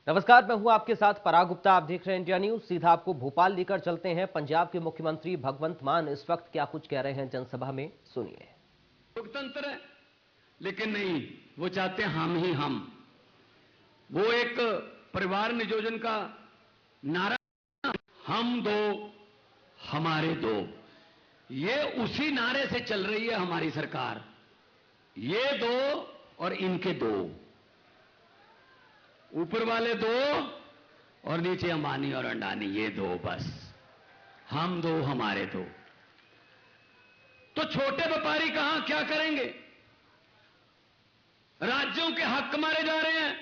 नमस्कार, मैं हूं आपके साथ पराग गुप्ता। आप देख रहे हैं इंडिया न्यूज। सीधा आपको भोपाल लेकर चलते हैं। पंजाब के मुख्यमंत्री भगवंत मान इस वक्त क्या कुछ कह रहे हैं जनसभा में, सुनिए। लोकतंत्र है, लेकिन नहीं, वो चाहते हैं हम ही हम। वो एक परिवार नियोजन का नारा, हम दो हमारे दो, ये उसी नारे से चल रही है हमारी सरकार। ये दो और इनके दो, ऊपर वाले दो और नीचे अंबानी और अंडानी, ये दो बस। हम दो हमारे दो। तो छोटे व्यापारी कहां क्या करेंगे? राज्यों के हक मारे जा रहे हैं।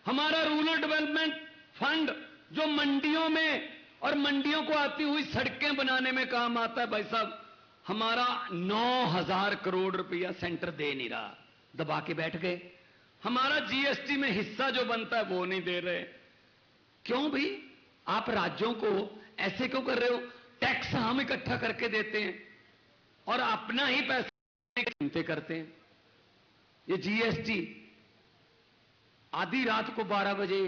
हमारा रूरल डेवलपमेंट फंड जो मंडियों में और मंडियों को आती हुई सड़कें बनाने में काम आता है, भाई साहब हमारा 9,000 करोड़ रुपया सेंटर दे नहीं रहा, दबा के बैठ गए। हमारा जीएसटी में हिस्सा जो बनता है वो नहीं दे रहे। क्यों भी? आप राज्यों को ऐसे क्यों कर रहे हो? टैक्स हम इकट्ठा करके देते हैं और अपना ही पैसा चिंता करते हैं। ये जीएसटी आधी रात को 12 बजे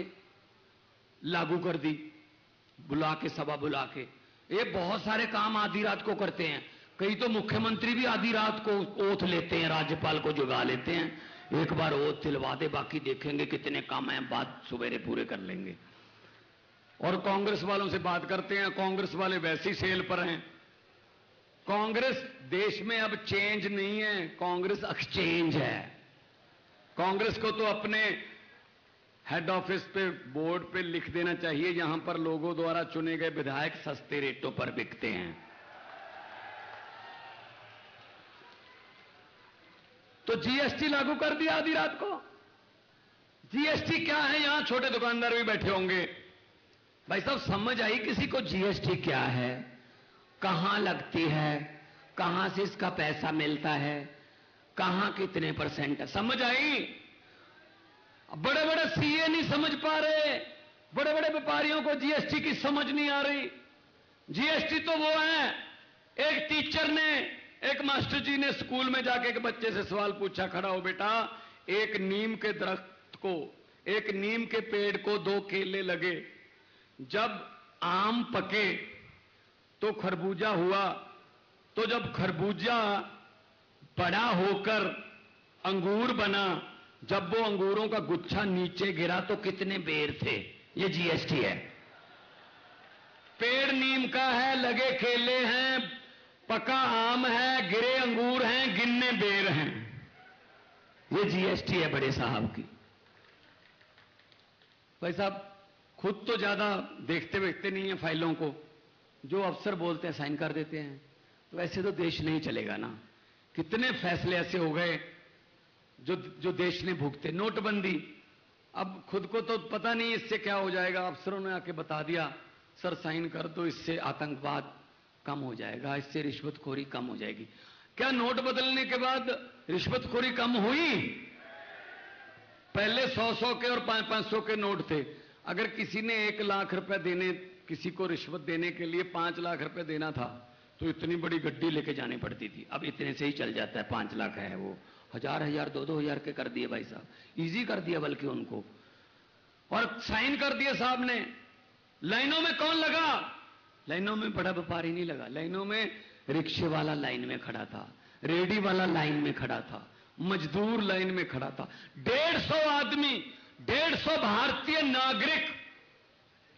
लागू कर दी, बुला के, सभा बुला के। ये बहुत सारे काम आधी रात को करते हैं। कई तो मुख्यमंत्री भी आधी रात को ओथ लेते हैं, राज्यपाल को जुगा लेते हैं, एक बार ओथ दिलवा दे, बाकी देखेंगे कितने काम हैं, बात सवेरे पूरे कर लेंगे। और कांग्रेस वालों से बात करते हैं, कांग्रेस वाले वैसी सेल पर हैं। कांग्रेस देश में अब चेंज नहीं है, कांग्रेस एक्सचेंज है। कांग्रेस को तो अपने हेड ऑफिस पे, बोर्ड पे लिख देना चाहिए, यहां पर लोगों द्वारा चुने गए विधायक सस्ते रेटों पर बिकते हैं। तो जीएसटी लागू कर दिया आधी रात को। जीएसटी क्या है? यहां छोटे दुकानदार भी बैठे होंगे। भाई साहब समझ आई किसी को जीएसटी क्या है, कहां लगती है, कहां से इसका पैसा मिलता है, कहां कितने परसेंट है? समझ आई? बड़े बड़े सीए नहीं समझ पा रहे, बड़े बड़े व्यापारियों को जीएसटी की समझ नहीं आ रही। जीएसटी तो वो है, एक टीचर ने, एक मास्टर जी ने स्कूल में जाके एक बच्चे से सवाल पूछा, खड़ा हो बेटा, एक नीम के दरख्त को, एक नीम के पेड़ को 2 केले लगे, जब आम पके तो खरबूजा हुआ, तो जब खरबूजा बड़ा होकर अंगूर बना, जब वो अंगूरों का गुच्छा नीचे गिरा तो कितने बेर थे? ये जीएसटी है। पेड़ नीम का है, लगे केले हैं, पका आम है, गिरे अंगूर हैं, गिनने बेर हैं। ये जीएसटी है बड़े साहब की। भाई साहब खुद तो ज्यादा देखते वेखते नहीं है फाइलों को, जो अफसर बोलते हैं साइन कर देते हैं। तो ऐसे तो देश नहीं चलेगा ना। कितने फैसले ऐसे हो गए जो देश ने भुगते। नोटबंदी, अब खुद को तो पता नहीं इससे क्या हो जाएगा, अफसरों ने आके बता दिया, सर साइन कर दो, इससे आतंकवाद कम हो जाएगा, इससे रिश्वतखोरी कम हो जाएगी। क्या नोट बदलने के बाद रिश्वतखोरी कम हुई? पहले 100-100 के और 500-500 के नोट थे। अगर किसी ने 1 लाख रुपए देने, किसी को रिश्वत देने के लिए 5 लाख रुपए देना था, तो इतनी बड़ी गड्डी लेके जानी पड़ती थी। अब इतने से ही चल जाता है। 5 लाख है वो 1000-1000, 2-2000 के कर दिए भाई साहब, इजी कर दिया बल्कि उनको। और साइन कर दिए साहब ने। लाइनों में कौन लगा? लाइनों में बड़ा व्यापारी नहीं लगा, लाइनों में रिक्शे वाला लाइन में खड़ा था, रेडी वाला लाइन में खड़ा था, मजदूर लाइन में खड़ा था। 150 आदमी, 150 भारतीय नागरिक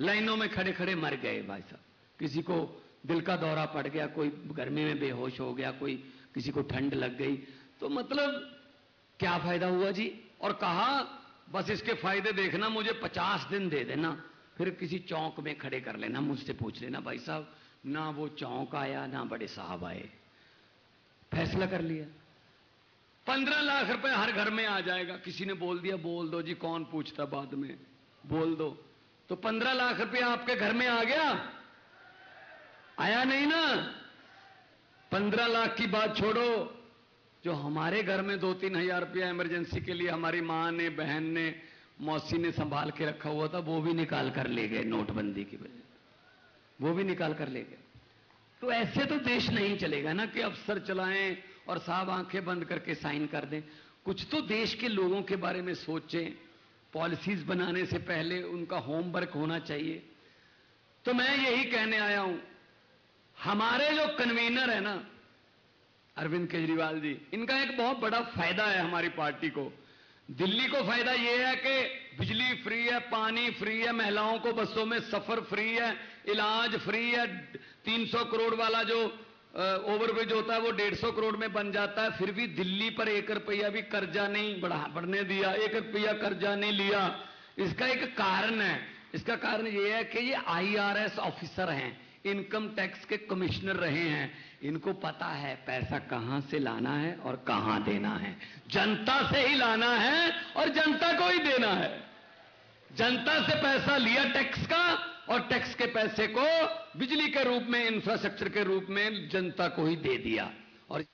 लाइनों में खड़े खड़े मर गए भाई साहब। किसी को दिल का दौरा पड़ गया, कोई गर्मी में बेहोश हो गया, कोई, किसी को ठंड लग गई। तो मतलब क्या फायदा हुआ जी? और कहा बस इसके फायदे देखना, मुझे 50 दिन दे देना, फिर किसी चौक में खड़े कर लेना, मुझसे पूछ लेना। भाई साहब ना वो चौक आया, ना बड़े साहब आए, फैसला कर लिया। 15 लाख रुपए हर घर में आ जाएगा। किसी ने बोल दिया, बोल दो जी, कौन पूछता बाद में, बोल दो। तो 15 लाख रुपया आपके घर में आ गया? आया नहीं ना? 15 लाख की बात छोड़ो, जो हमारे घर में 2-3 हजार रुपया इमरजेंसी के लिए हमारी मां ने, बहन ने, मौसी ने संभाल के रखा हुआ था, वो भी निकाल कर ले गए नोटबंदी की वजह, वो भी निकाल कर ले गए। तो ऐसे तो देश नहीं चलेगा ना कि अफसर चलाएं और साहब आंखें बंद करके साइन कर दें। कुछ तो देश के लोगों के बारे में सोचें। पॉलिसीज बनाने से पहले उनका होमवर्क होना चाहिए। तो मैं यही कहने आया हूं, हमारे जो कन्वीनर है ना अरविंद केजरीवाल जी, इनका एक बहुत बड़ा फायदा है हमारी पार्टी को। दिल्ली को फायदा यह है कि बिजली फ्री है, पानी फ्री है, महिलाओं को बसों में सफर फ्री है, इलाज फ्री है, 300 करोड़ वाला जो ओवरब्रिज होता है वो 150 करोड़ में बन जाता है। फिर भी दिल्ली पर 1 रुपया भी कर्जा नहीं बढ़ने दिया, 1 रुपया कर्जा नहीं लिया। इसका एक कारण है, इसका कारण यह है कि ये IRS ऑफिसर हैं, इनकम टैक्स के कमिश्नर रहे हैं, इनको पता है पैसा कहां से लाना है और कहां देना है। जनता से ही लाना है और जनता को ही देना है। जनता से पैसा लिया टैक्स का और टैक्स के पैसे को बिजली के रूप में, इंफ्रास्ट्रक्चर के रूप में जनता को ही दे दिया। और